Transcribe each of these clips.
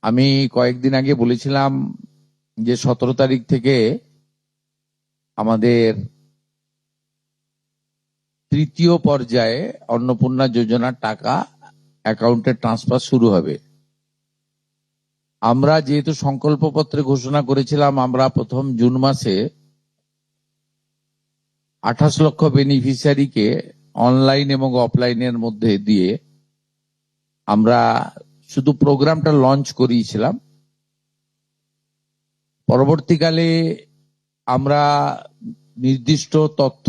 আমি কয়েকদিন আগে বলেছিলাম যে 17 তারিখ থেকে আমাদের তৃতীয় পর্যায়ে অন্নপূর্ণা যোজনার টাকা অ্যাকাউন্টে ট্রান্সফার শুরু হবে। আমরা যেহেতু সংকল্পপত্রে ঘোষণা করেছিলাম আমরা প্রথম জুন মাসে 28 লক্ষ বেনিফিশিয়ারিকে অনলাইন এবং অফলাইনের মধ্যে দিয়ে আমরা শুধু প্রোগ্রামটা লঞ্চ করিয়েছিলাম। পরবর্তীকালে আমরা নির্দিষ্ট তথ্য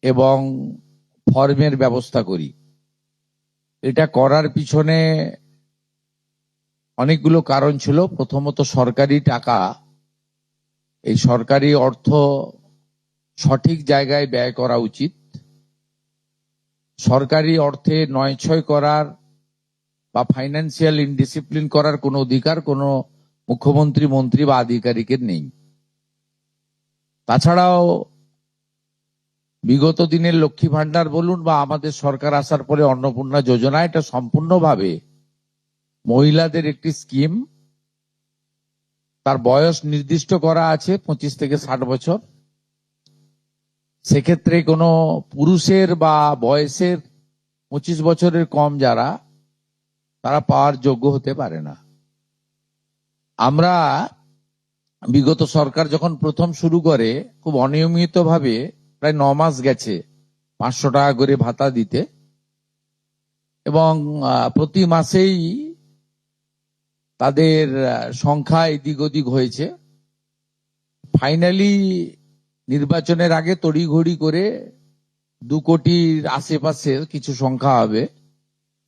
এবং ফর্মের ব্যবস্থা করি। এটা করার পিছনে অনেকগুলো কারণ ছিল। প্রথমত সরকারি টাকা, এই সরকারি অর্থ সঠিক জায়গায় ব্যয় করা উচিত। সরকারি অর্থে নয়ছয় করার বা ফাইন্যান্সিয়াল ইনডিসিপ্লিন করার কোনো অধিকার কোনো মুখ্যমন্ত্রী, মন্ত্রী বা আধিকারিকের নেই। তাছাড়াও বিগত দিনের লক্ষ্মী ভান্ডার বলুন বা আমাদের সরকার আসার পরে অন্নপূর্ণা যোজনা, এটা সম্পূর্ণভাবে মহিলাদের একটি স্কিম। তার বয়স নির্দিষ্ট করা আছে 25 থেকে 60 বছর। সেক্ষেত্রে কোনো পুরুষের বা বয়সের 25 বছরের কম যারা, তারা পাওয়ার যোগ্য হতে পারে না। আমরা বিগত সরকার যখন প্রথম শুরু করে খুব অনিয়মিতভাবে প্রায় 9 মাস গেছে 500 টাকা করে ভাতা দিতে, এবং প্রতি মাসেই তাদের সংখ্যা এদিক ওদিক হয়েছে। ফাইনালি নির্বাচনের আগে তড়িঘড়ি করে 2 কোটির আশেপাশের কিছু সংখ্যা হবে,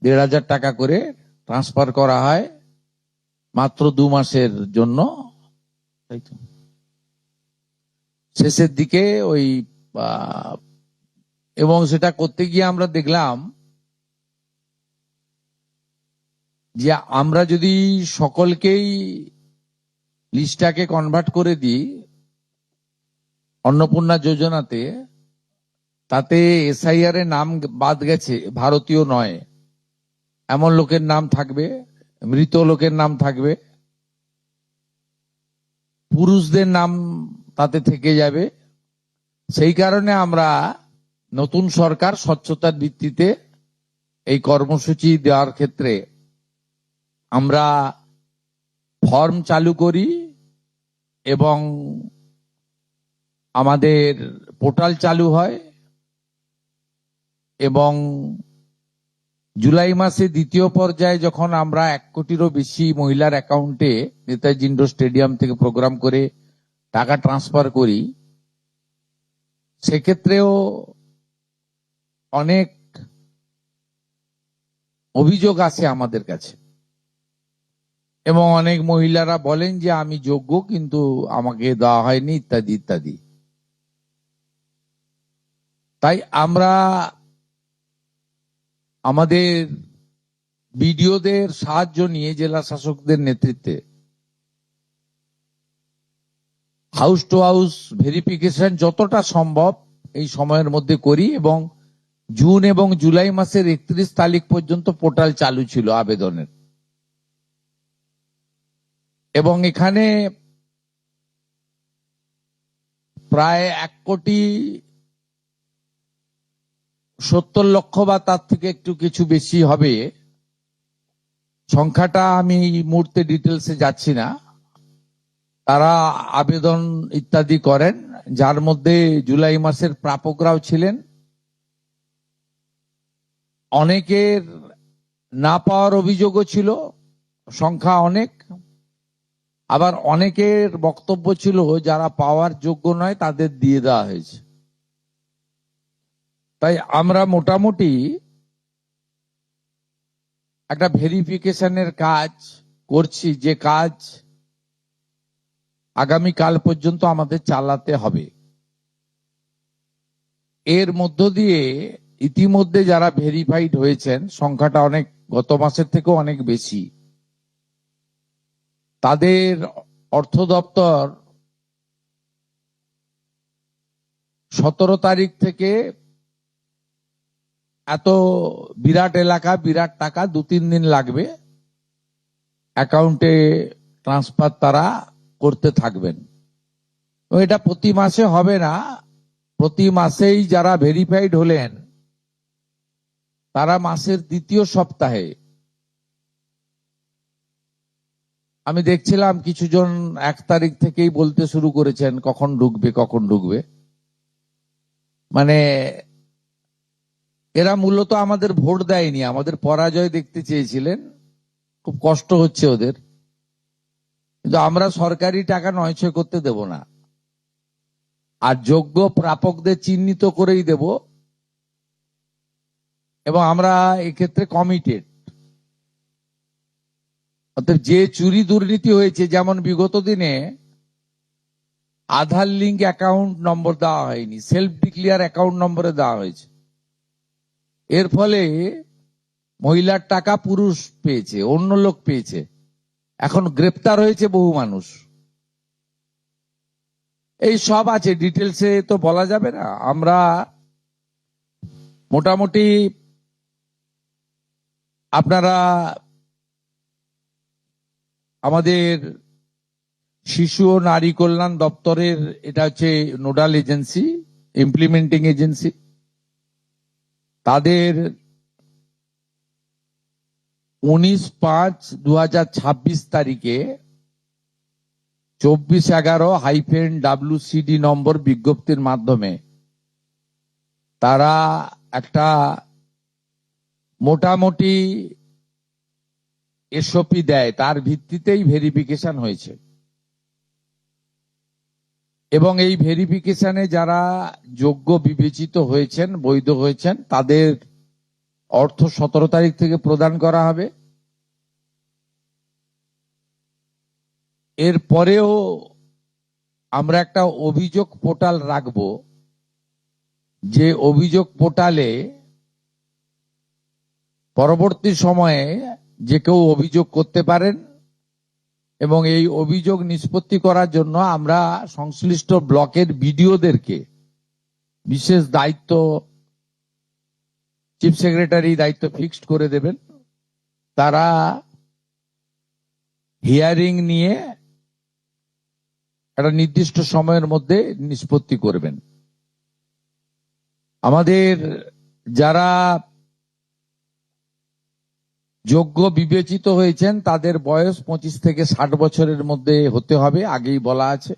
1,500 টাকা করে ট্রান্সফার করা হয় মাত্র 2 মাসের জন্য। শেষের দিকে ওই এবং সেটা করতে গিয়ে আমরা দেখলাম যে আমরা যদি সকলকেই লিস্টটাকে কনভার্ট করে দিই অন্নপূর্ণা যোজনাতে, তাতে এসআইআর এর নাম বাদ গেছে, ভারতীয় নয় এমন লোকের নাম থাকবে, মৃত লোকের নাম থাকবে, পুরুষদের নাম তাতে থেকে যাবে। সেই কারণে আমরা নতুন সরকার স্বচ্ছতার ভিত্তিতে এই কর্মসূচি দেওয়ার ক্ষেত্রে আমরা ফর্ম চালু করি এবং আমাদের পোর্টাল চালু হয়, এবং জুলাই মাসে দ্বিতীয় পর্যায়ে যখন আমরা 1 কোটিরও বেশি মহিলার অ্যাকাউন্টে নেতাজি ইন্ডোর স্টেডিয়াম থেকে প্রোগ্রাম করে টাকা ট্রান্সফার করি, সেক্ষেত্রেও অনেক অভিযোগ আসে আমাদের কাছে, এবং অনেক মহিলারা বলেন যে আমি যোগ্য কিন্তু আমাকে দেওয়া হয়নি, ইত্যাদি ইত্যাদি। তাই আমরা আমাদের বিডিওদের সাহায্য নিয়ে জেলা শাসকদের নেতৃত্বে হাউস টু হাউস ভেরিফিকেশন যতটা সম্ভব এই সময়ের মধ্যে করি, এবং জুন এবং জুলাই মাসের 31 তারিখ পর্যন্ত পোর্টাল চালু ছিল আবেদনের। এবং এখানে প্রায় 1,70,00,000 বা তার থেকে একটু কিছু বেশি হবে সংখ্যাটা, আমি এই মুহূর্তে ডিটেলসে যাচ্ছি না, তারা আবেদন ইত্যাদি করেন, যার মধ্যে জুলাই মাসের প্রাপকরাও ছিলেন। অনেকের না পাওয়ার অভিযোগও ছিল, সংখ্যা অনেক। আবার অনেকের বক্তব্য ছিল যারা পাওয়ার যোগ্য নয় তাদের দিয়ে দেওয়া হয়েছে। তাই আমরা মোটামুটি একটা ভেরিফিকেশনের কাজ করছি, যে কাজ আগামীকাল পর্যন্ত আমাদের চালাতে হবে। এর মধ্য দিয়ে ইতিমধ্যে যারা ভেরিফাইড হয়েছেন, সংখ্যাটা অনেক, গত মাসের থেকেও অনেক বেশি, তাদের অর্থ দপ্তর 17 তারিখ থেকে এত বিরাট এলাকা, বিরাট টাকা, 2-3 দিন লাগবে, অ্যাকাউন্টে ট্রান্সফার তারা করতে থাকবেন। এটা প্রতি মাসে হবে না, প্রতি মাসেই যারা ভেরিফাইড হলেন তারা মাসের দ্বিতীয় সপ্তাহে, আমি দেখছিলাম কিছুজন 1 তারিখ থেকেই বলতে শুরু করেছেন কখন ঢুকবে কখন ঢুকবে। মানে এরা মূলত আমাদের ভোট দেয়নি, আমাদের পরাজয় দেখতে চেয়েছিলেন, খুব কষ্ট হচ্ছে ওদের। কিন্তু আমরা সরকারি টাকা নয়ছয় করতে দেব না, আর যোগ্য প্রাপকদের চিহ্নিত করেই দেব, এবং আমরা এক্ষেত্রে কমিটেড। অর্থাৎ যে চুরি দুর্নীতি হয়েছে, যেমন বিগত দিনে আধার লিঙ্ক অ্যাকাউন্ট নম্বর দেওয়া হয়নি, সেলফ ডিক্লিয়ার অ্যাকাউন্ট নম্বরে দেওয়া হয়েছে, এর ফলে মহিলার টাকা পুরুষ পেয়েছে, অন্য লোক পেয়েছে, এখন গ্রেপ্তার হয়েছে বহু মানুষ। এই সব আছে, ডিটেলসে তো বলা যাবে না। আমরা মোটামুটি আপনারা আমাদের শিশু ও নারী কল্যাণ দপ্তরের, এটা হচ্ছে নোডাল এজেন্সি, ইমপ্লিমেন্টিং এজেন্সি, তাদের 19/5/2026 তারিখে 2411-WCD নম্বর বিজ্ঞপ্তির মাধ্যমে তারা একটা মোটামুটি এসওপি দেয়, তার ভিত্তিতেই ভেরিফিকেশন হয়েছে। এবং এই ভেরিফিকেশনে যারা যোগ্য বিবেচিত হয়েছেন, বৈধ হয়েছেন, তাদের অর্থ 17 তারিখ থেকে প্রদান করা হবে। এরপরেও আমরা একটা অভিযোগ পোর্টাল রাখবো, যে অভিযোগ পোর্টালে পরবর্তী সময়ে যে কেউ অভিযোগ করতে পারেন, এবং এই অভিযোগ নিষ্পত্তি করার জন্য আমরা সংশ্লিষ্ট ব্লকের বিডিওদেরকে বিশেষ দায়িত্ব, চিফ সেক্রেটারি দায়িত্ব ফিক্সড করে দেবেন, তারা হিয়ারিং নিয়ে একটা নির্দিষ্ট সময়ের মধ্যে নিষ্পত্তি করবেন। আমাদের যারা যোগ্য বিবেচিত হয়েছেন তাদের বয়স 25 থেকে 60 বছরের মধ্যে হতে হবে, আগেই বলা আছে।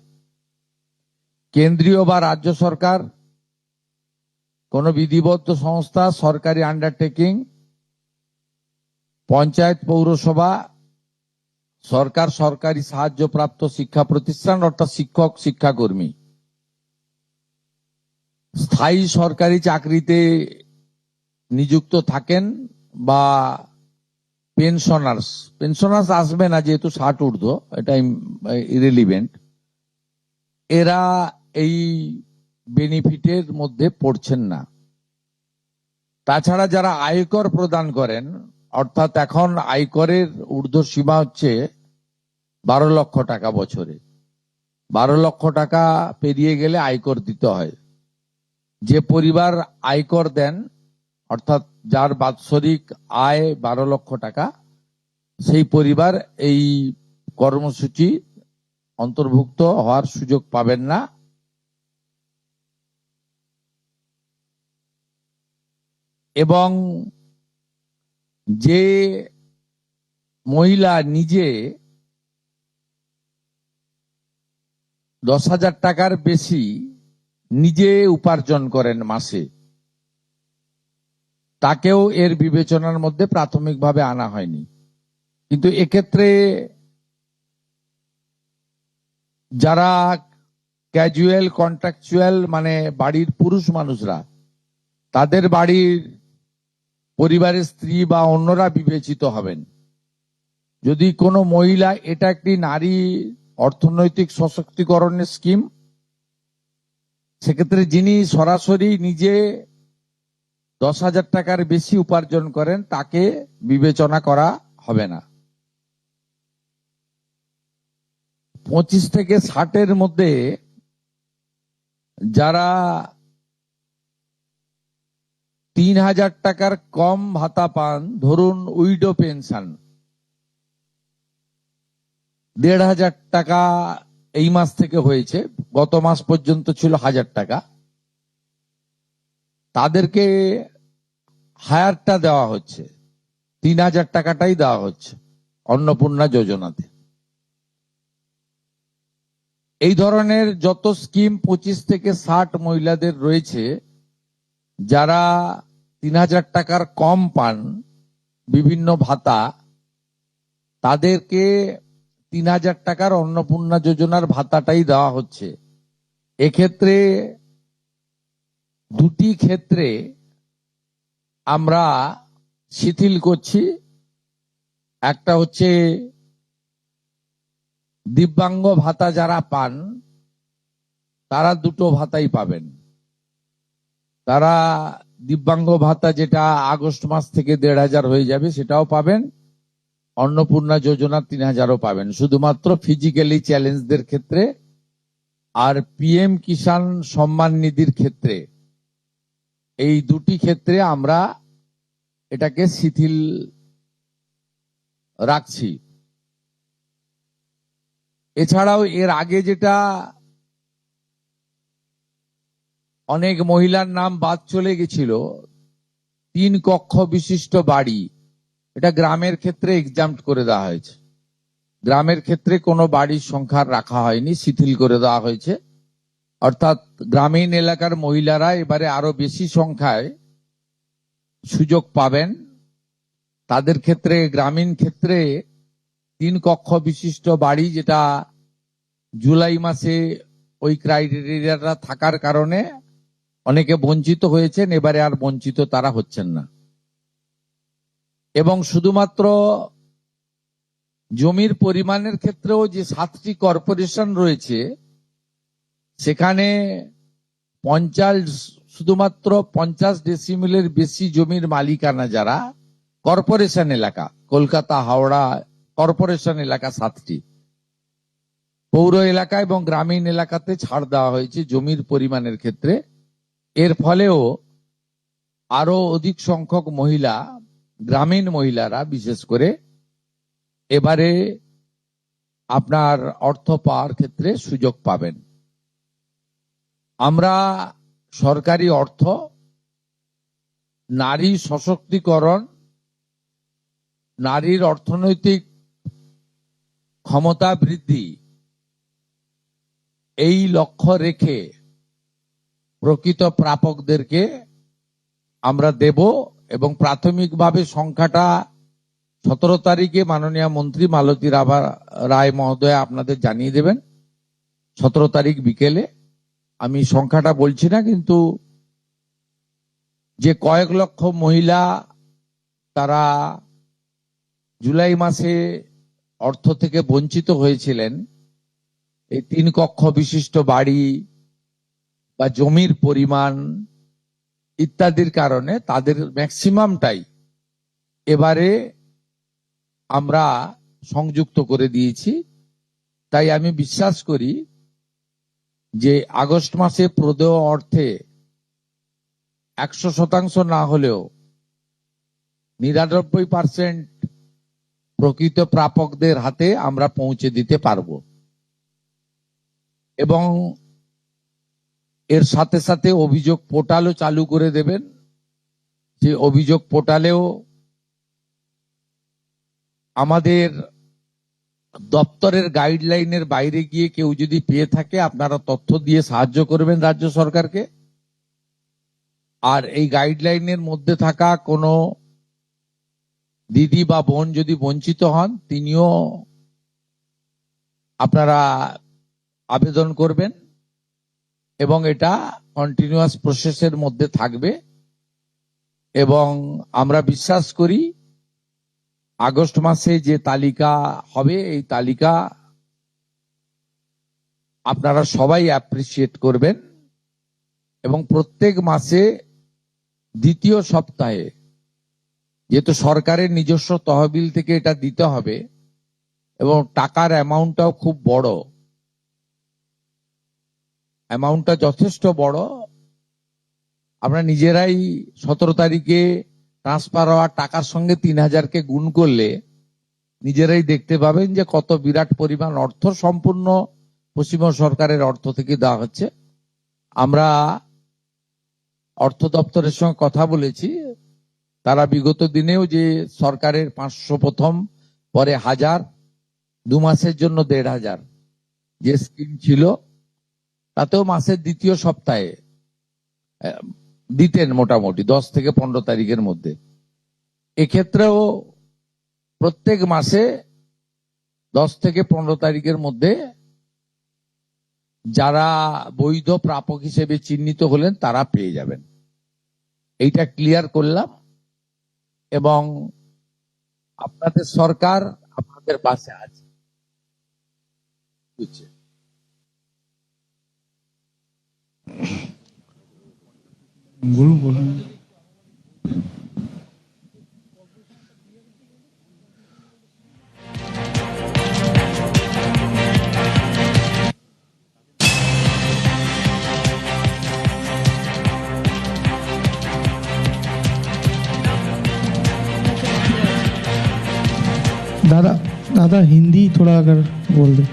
কেন্দ্রীয় বা রাজ্য সরকার, কোন বিধিবদ্ধ সংস্থা, সরকারি আন্ডারটেকিং, পঞ্চায়েত, পৌরসভা, সরকার, সরকারি সাহায্যপ্রাপ্ত শিক্ষা প্রতিষ্ঠান অর্থাৎ শিক্ষক, শিক্ষাকর্মী, স্থায়ী সরকারি চাকরিতে নিযুক্ত থাকেন, বা পেনশনার্স আসবে না যেহেতু 60 ঊর্ধ্ব, এটা ইরেলিভেন্ট, এরা এই বেনিফিটের মধ্যে পড়ছেন না। তাছাড়া যারা আয়কর প্রদান করেন, অর্থাৎ এখন আয়করের ঊর্ধ্ব সীমা হচ্ছে 12 লক্ষ টাকা বছরে, 12 লক্ষ টাকা পেরিয়ে গেলে আয়কর দিতে হয়। যে পরিবার আয়কর দেন, অর্থাৎ যার বাৎসরিক আয় 12 লক্ষ টাকা, সেই পরিবার এই কর্মসূচি অন্তর্ভুক্ত হওয়ার সুযোগ পাবেন না। এবং যে মহিলা নিজে 10,000 টাকার বেশি নিজে উপার্জন করেন মাসে, তাকেও এর বিবেচনার মধ্যে প্রাথমিকভাবে আনা হয়নি। কিন্তু এক্ষেত্রে যারা ক্যাজুয়াল, কন্ট্রাকচুয়াল, মানে বাড়ির পুরুষ মানুষরা, তাদের বাড়ির পরিবারের স্ত্রী বা অন্যরা বিবেচিত হবেন। যদি কোনো মহিলা, এটা একটি নারী অর্থনৈতিক সশক্তিকরণের স্কিম, সেক্ষেত্রে যিনি সরাসরি নিজে 10,000 টাকার বেশি উপার্জন করেন তাকে বিবেচনা করা হবে না। 25 থেকে 60-এর মধ্যে যারা 3,000 টাকার কম ভাতা পান, ধরুন উইডো পেনশন, 1,500 টাকা এই মাস থেকে হয়েছে, গত মাস পর্যন্ত ছিল 1,000 টাকা। তাদেরকে হায়ারটা দেওয়া হচ্ছে, 3,000 টাকাটাই দেওয়া হচ্ছে অন্নপূর্ণা যোজনাতে। এই ধরনের যত স্কিম 25 থেকে 60 মহিলাদের রয়েছে যারা 3,000 টাকার কম পান বিভিন্ন ভাতা, তাদেরকে 3,000 টাকার অন্নপূর্ণা যোজনার ভাতাটাই দেওয়া হচ্ছে। এক্ষেত্রে দুটি ক্ষেত্রে আমরা শিথিল করছি। একটা হচ্ছে দিব্যাঙ্গ ভাতা যারা পান তারা দুটো ভাতাই পাবেন। তারা দিব্যাঙ্গ ভাতা যেটা আগস্ট মাস থেকে 1,500 হয়ে যাবে সেটাও পাবেন, অন্নপূর্ণা যোজনা 3,000ও পাবেন, শুধুমাত্র ফিজিক্যালি চ্যালেঞ্জদের ক্ষেত্রে। আর পিএম কিষাণ সম্মান নিধির ক্ষেত্রে, এই দুটি ক্ষেত্রে আমরা এটাকে শিথিল রাখছি। এছাড়াও এর আগে যেটা অনেক মহিলার নাম বাদ চলে গেছিল, 3 কক্ষ বিশিষ্ট বাড়ি, এটা গ্রামের ক্ষেত্রে এক্সাম্পট করে দেওয়া হয়েছে। গ্রামের ক্ষেত্রে কোনো বাড়ির সংখ্যা রাখা হয়নি, শিথিল করে দেওয়া হয়েছে। অর্থাৎ গ্রামীণ এলাকার মহিলারা এবারে আরো বেশি সংখ্যায় সুযোগ পাবেন। তাদের ক্ষেত্রে, গ্রামীণ ক্ষেত্রে 3 কক্ষ বিশিষ্ট বাড়ি, যেটা জুলাই মাসে ওই ক্রাইটেরিয়াটা থাকার কারণে অনেকে বঞ্চিত হয়েছেন, এবারে আর বঞ্চিত তারা হচ্ছেন না। এবং শুধুমাত্র জমির পরিমাণের ক্ষেত্রেও যে 7টি কর্পোরেশন রয়েছে সেখানে শুধুমাত্র 50 ডেসিমেলের বেশি জমির মালিকানা যারা কর্পোরেশন এলাকা, কলকাতা হাওড়া কর্পোরেশন এলাকা 7টি, পৌর এলাকা এবং গ্রামীণ এলাকাতে ছাড় দেওয়া হয়েছে জমির পরিমাণের ক্ষেত্রে। এর ফলেও আরো অধিক সংখ্যক মহিলা, গ্রামীণ মহিলারা বিশেষ করে, এবারে আপনার অর্থ পাওয়ার ক্ষেত্রে সুযোগ পাবেন। আমরা সরকারি অর্থ নারী সশক্তিকরণ, নারীর অর্থনৈতিক ক্ষমতা বৃদ্ধি, এই লক্ষ্য রেখে প্রকৃত প্রাপকদেরকে আমরা দেব। এবং প্রাথমিকভাবে সংখ্যাটা 17 তারিখে মাননীয় মন্ত্রী মালতী রায় মহোদয় আপনাদের জানিয়ে দেবেন, 17 তারিখ বিকেলে। আমি সংখ্যাটা বলছি না, কিন্তু যে কয়েক লক্ষ মহিলা তারা জুলাই মাসে অর্থ থেকে বঞ্চিত হয়েছিলেন, এই 3 কক্ষ বিশিষ্ট বাড়ি বা জমির পরিমাণ ইত্যাদির কারণে তাদের ম্যাক্সিমামটাই এবারে আমরা সংযুক্ত করে দিয়েছি। তাই আমি বিশ্বাস করি যে আগস্ট মাসে প্রদেয় অর্থে 100% না হলেও 99% প্রকৃত প্রাপকদের হাতে আমরা পৌঁছে দিতে পারবো। এবং এর সাথে সাথে অভিযোগ পোর্টালও চালু করে দেবেন, যে অভিযোগ পোর্টালেও আমাদের দপ্তরের গাইডলাইনের বাইরে গিয়ে কেউ যদি পেয়ে থাকে আপনারা তথ্য দিয়ে সাহায্য করবেন রাজ্য সরকারকে। আর এই গাইডলাইনের মধ্যে থাকা কোনো দিদি বা বোন যদি বঞ্চিত হন, তিনিও আপনারা আবেদন করবেন এবং এটা কন্টিনিউয়াস প্রসেসের মধ্যে থাকবে। এবং আমরা বিশ্বাস করি আগস্ট মাসে যে তালিকা হবে, এই তালিকা আপনারা সবাই অ্যাপ্রিসিয়েট করবেন। এবং প্রত্যেক মাসে দ্বিতীয় সপ্তাহে, যেহেতু সরকারের নিজস্ব তহবিল থেকে এটা দিতে হবে এবং টাকার অ্যামাউন্টটাও খুব বড়, অ্যামাউন্টটা যথেষ্ট বড়, আমরা নিজেরাই 17 তারিখে ট্রান্সফার হওয়ার টাকার সঙ্গে 3,000কে গুণ করলে নিজেরাই দেখতে পাবেন যে কত বিরাট পরিমাণ অর্থ সম্পূর্ণ পশ্চিমবঙ্গ সরকারের অর্থ থেকে দেওয়া হচ্ছে। আমরা অর্থ দপ্তরের সঙ্গে কথা বলেছি, তারা বিগত দিনেও যে সরকারের 500 প্রথম, পরে 1000, 2 মাসের জন্য 1500 যে স্কিম ছিল, তাতেও মাসের দ্বিতীয় সপ্তাহে দিতেন মোটামুটি 10 থেকে 15 তারিখের মধ্যে। এক্ষেত্রেও প্রত্যেক মাসে 10 থেকে 15 তারিখের মধ্যে যারা বৈধ প্রাপক হিসেবে চিহ্নিত হলেন তারা পেয়ে যাবেন। এইটা ক্লিয়ার করলাম, এবং আপনাদের সরকার আপনাদের পাশে আছে। বুঝছে? বলুন। दादा हिंदी थोड़ा अगर बोल दे।